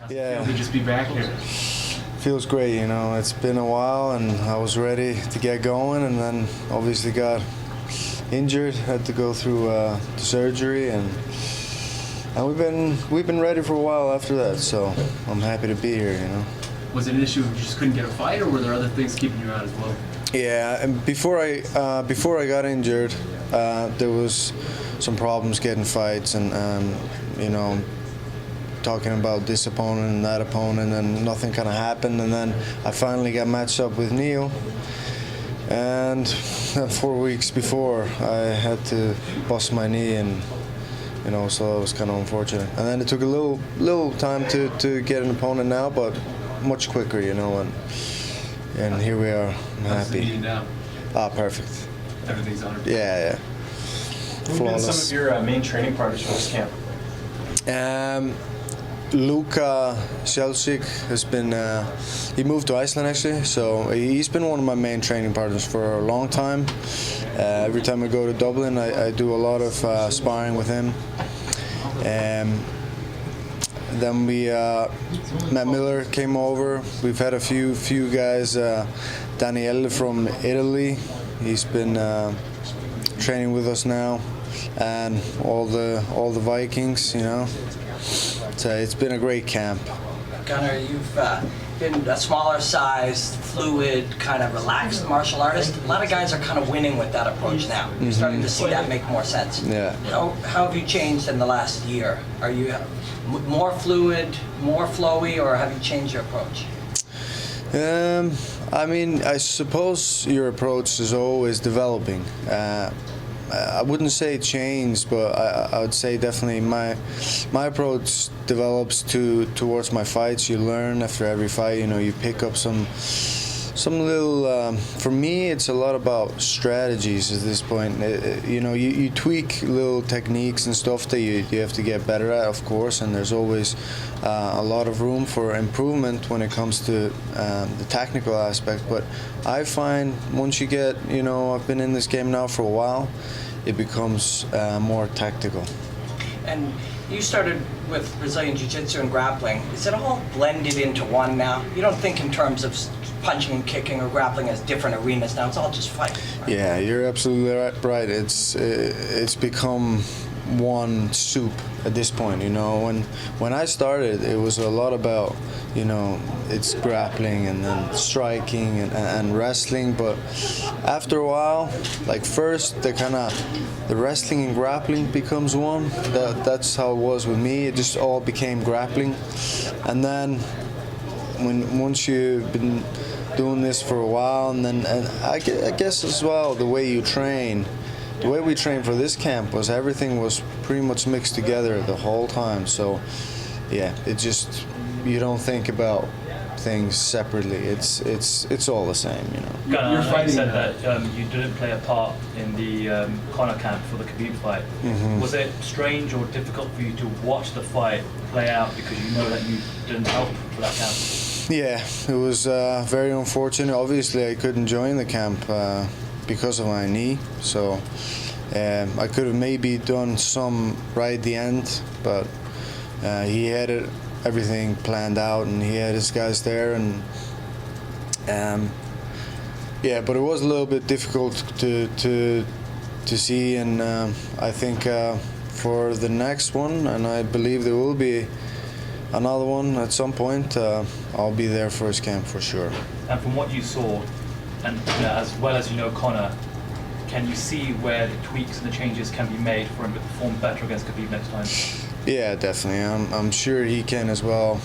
Yeah. To just be back here. Feels great, you know. It's been a while, and I was ready to get going, and then obviously got injured. Had to go through the surgery, and we've been ready for a while after that. So I'm happy to be here, you know. Was it an issue of you just couldn't get a fight, or were there other things keeping you out as well? Yeah, and before I got injured, there was some problems getting fights, and you know, talking about this opponent and that opponent, and nothing kind of happened. And then I finally got matched up with Neil, and 4 weeks before I had to bust my knee, and you know, so it was kind of unfortunate. And then it took a little time to get an opponent now, but much quicker, you know, and here we are. I'm happy. How's the now? Perfect. Everything's on. Yeah. Who've been some of your main training partners for this camp? Luka Sjelsik has been, he moved to Iceland actually, so he's been one of my main training partners for a long time. Every time I go to Dublin, I do a lot of sparring with him. Then Matt Miller came over. We've had a few guys. Daniele from Italy, he's been training with us now, and all the Vikings, you know. So it's been a great camp. Gunnar, you've been a smaller size, fluid, kind of relaxed martial artist. A lot of guys are kind of winning with that approach now. You're starting to see that make more sense. Yeah. How have you changed in the last year? Are you more fluid, more flowy, or have you changed your approach? I mean, I suppose your approach is always developing. I wouldn't say changed, but I would say definitely my approach develops towards my fights. You learn after every fight. You know, you pick up some little. For me, it's a lot about strategies at this point. You know, you tweak little techniques and stuff that you have to get better at, of course. And there's always a lot of room for improvement when it comes to the technical aspect. But I find once you get, you know, I've been in this game now for a while, it becomes more tactical. And you started with Brazilian Jiu-Jitsu and grappling. Is it all blended into one now? You don't think in terms of punching and kicking or grappling as different arenas now. It's all just fighting. Right? Yeah, you're absolutely right. It's become one soup at this point. You know, when I started, it was a lot about, you know, it's grappling and then striking and wrestling. But after a while, like first the wrestling and grappling becomes one. That's how it was with me. It just all became grappling, and then once you've been doing this for a while, and I guess as well the way you train. The way we trained for this camp was everything was pretty much mixed together the whole time. So, yeah, it just, you don't think about things separately. It's all the same, you know. Gunnar, you said that you didn't play a part in the Conor camp for the Khabib fight. Mm-hmm. Was it strange or difficult for you to watch the fight play out because you know that you didn't help for that camp? Yeah, it was very unfortunate. Obviously, I couldn't join the camp because of my knee, so I could have maybe done some right at the end, but he had everything planned out, and he had his guys there, and yeah, but it was a little bit difficult to see, and I think for the next one, and I believe there will be another one at some point, I'll be there for his camp for sure. And from what you saw, and as well as you know Conor, can you see where the tweaks and the changes can be made for him to perform better against Khabib next time? Yeah, definitely. I'm sure he can as well.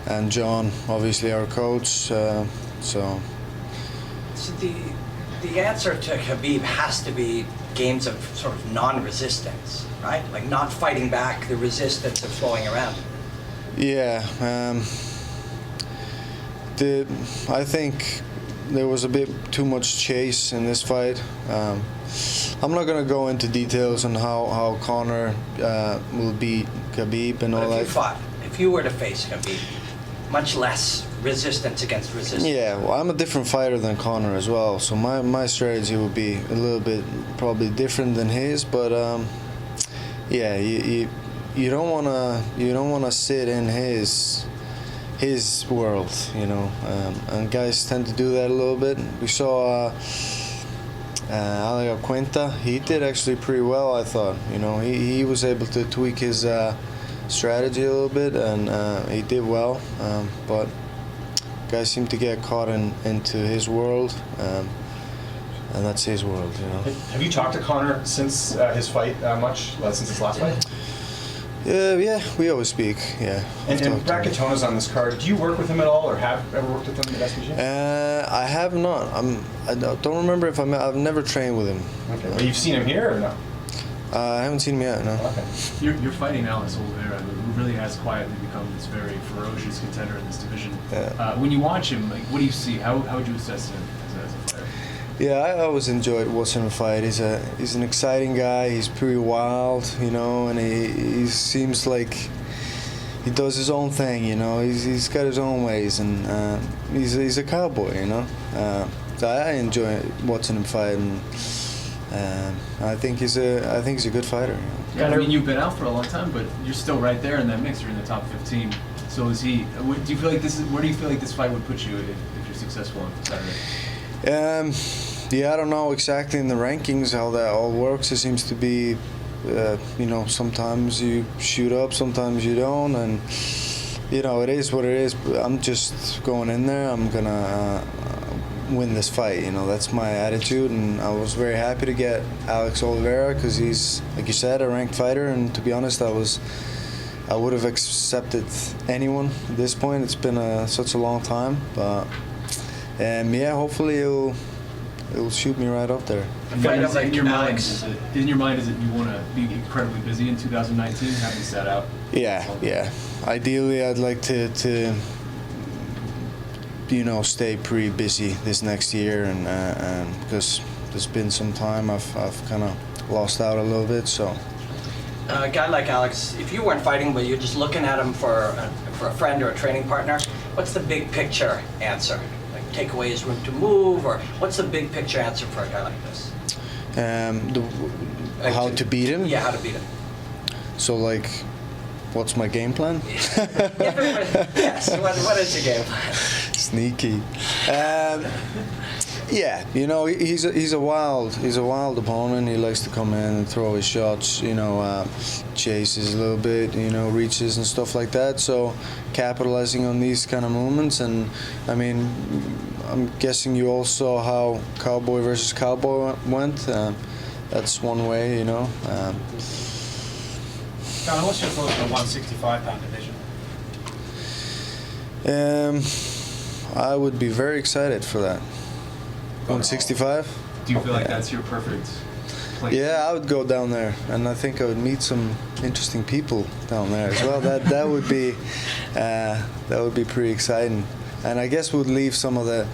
And John, obviously our coach. So the answer to Khabib has to be games of sort of non-resistance, right? Like not fighting back the resistance of flowing around. Yeah. I think there was a bit too much chase in this fight. I'm not going to go into details on how Conor will beat Khabib and all that. If you were to face Khabib, much less resistance against resistance. Yeah, well, I'm a different fighter than Conor as well, so my strategy would be a little bit probably different than his, but yeah, you don't wanna sit in his world, you know, and guys tend to do that a little bit. We saw Ale Quinta. He did actually pretty well, I thought. You know, he was able to tweak his strategy a little bit, and he did well. But guys seem to get caught into his world, and that's his world, you know. Have you talked to Conor since his fight much? Since his last fight? Yeah, we always speak. Yeah. And Racketona's on this card. Do you work with him at all, or have ever worked with him at SBG? I have not. I don't remember if I've never trained with him. Okay. Well, you've seen him here, or no? I haven't seen him yet. No. Okay. You're fighting Alex Oliveira, who really has quietly become this very ferocious contender in this division. Yeah. When you watch him, like, what do you see? How would you assess him as a fighter? Yeah, I always enjoyed watching him fight. He's an exciting guy. He's pretty wild, you know, and he seems like he does his own thing, you know. He's got his own ways, and he's a cowboy, you know. So I enjoy watching him fight, and I think he's a good fighter. You know? Yeah, I mean, you've been out for a long time, but you're still right there in that mix. You're in the top 15. So is he? Do you feel like where do you feel like this fight would put you if you're successful on Saturday? Yeah, I don't know exactly in the rankings how that all works. It seems to be, you know, sometimes you shoot up, sometimes you don't, and you know, it is what it is. I'm just going in there. I'm gonna win this fight. You know, that's my attitude, and I was very happy to get Alex Oliveira because he's, like you said, a ranked fighter. And to be honest, I would have accepted anyone at this point. It's been such a long time, but yeah, hopefully it'll shoot me right up there. And in your mind, is it you want to be incredibly busy in 2019, having sat out? Yeah. Ideally, I'd like to you know, stay pretty busy this next year, and because there's been some time I've kind of lost out a little bit. So A guy like Alex, if you weren't fighting, but you're just looking at him for a friend or a training partner, what's the big picture answer? Like, take away his room to move, or what's the big picture answer for a guy like this? How to beat him? Yeah, how to beat him. So, like, what's my game plan? Yes, what is your game plan? Sneaky. Yeah, you know, he's a wild opponent. He likes to come in and throw his shots, you know, chases a little bit, you know, reaches and stuff like that. So capitalizing on these kind of movements, and I mean, I'm guessing you all saw how Cowboy versus Cowboy went. That's one way, you know. Gunnar, what's your thoughts on the 165-pound division? I would be very excited for that. 165? Do you feel like that's your perfect place? Yeah, I would go down there, and I think I would meet some interesting people down there as well. That would be pretty exciting, and I guess would leave some of the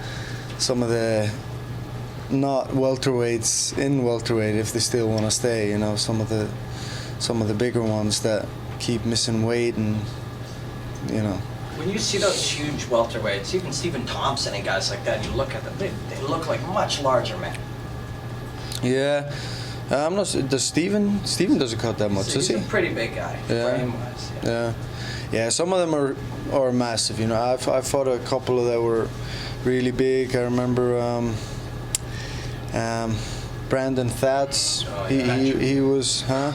not welterweights in welterweight if they still want to stay. You know, some of the bigger ones that keep missing weight, and you know. When you see those huge welterweights, even Stephen Thompson and guys like that, and you look at them, they look like much larger men. Yeah, I'm not. Does Stephen doesn't cut that much, does he? He's a pretty big guy, frame-wise. Yeah. Some of them are massive. You know, I fought a couple that were really big. I remember Brandon Thatch. Oh, yeah. He was, huh?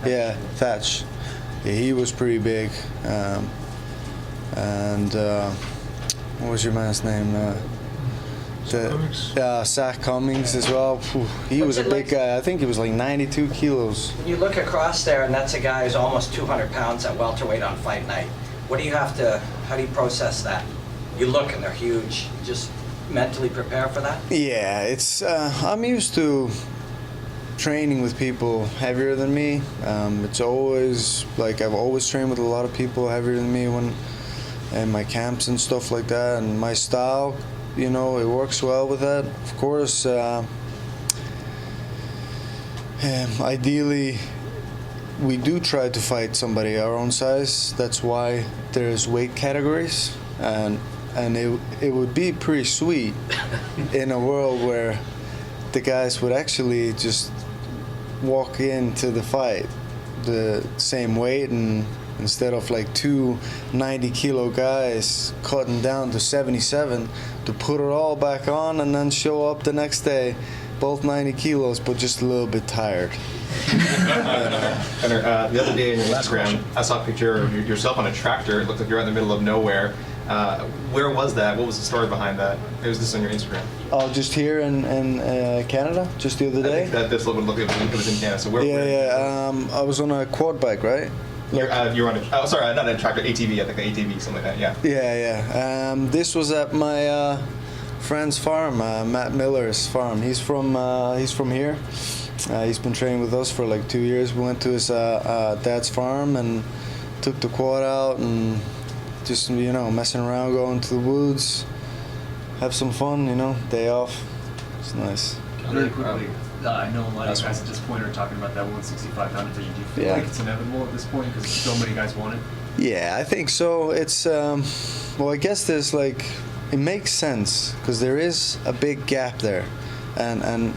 Yeah, Thatch. Yeah, he was pretty big. And what was your man's name? Zach Cummings as well. He was a big guy. I think he was like 92 kilos. You look across there, and that's a guy who's almost 200 pounds at welterweight on fight night. How do you process that? You look and they're huge. Just mentally prepare for that? Yeah, it's. I'm used to training with people heavier than me. It's always like I've always trained with a lot of people heavier than me in my camps and stuff like that, and my style, you know, it works well with that. Of course, ideally, we do try to fight somebody our own size. That's why there's weight categories, and it would be pretty sweet in a world where the guys would actually just walk into the fight the same weight, and instead of like two 90-kilo guys cutting down to 77, to put it all back on and then show up the next day, both 90 kilos, but just a little bit tired. Gunnar, the other day on your Instagram, I saw a picture of yourself on a tractor. It looked like you're in the middle of nowhere. Where was that? What was the story behind that? It was this on your Instagram. Oh, just here in Canada, just the other I day. think that this would look like it was in Canada. So where? I was on a quad bike, right? You're on a. Oh, sorry, not a tractor. ATV. I think the ATV, something like that. Yeah. Yeah. This was at my friend's farm, Matt Miller's farm. He's from here. He's been training with us for like 2 years. We went to his dad's farm and took the quad out and just messing around, going to the woods, have some fun. Day off. It's nice. Really quickly, I know a lot of you guys at this point are talking about that 165-pound division. Do you feel like it's inevitable at this point because so many guys want it? Yeah, I think so. It's well, I guess there's like, it makes sense because there is a big gap there, and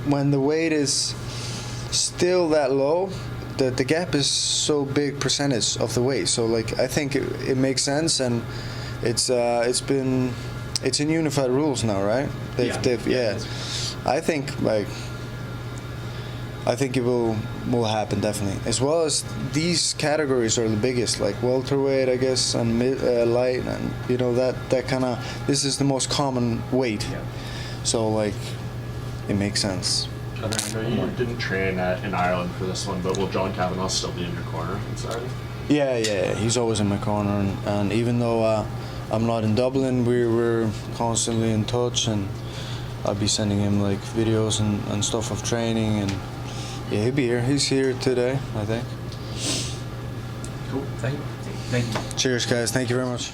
when the weight is still that low, the gap is so big percentage of the weight. So like, I think it makes sense, and it's in unified rules now, right? I think it will happen definitely. As well as these categories are the biggest, like welterweight, I guess, and light, and that kind of, this is the most common weight. Yeah. So like, it makes sense. I know you didn't train in Ireland for this one, but will John Kavanagh still be in your corner inside? Yeah, he's always in my corner, and even though I'm not in Dublin, we're constantly in touch, and I'll be sending him like videos and stuff of training, and yeah, he'll be here. He's here today, I think. Cool. Thank you. Cheers, guys. Thank you very much.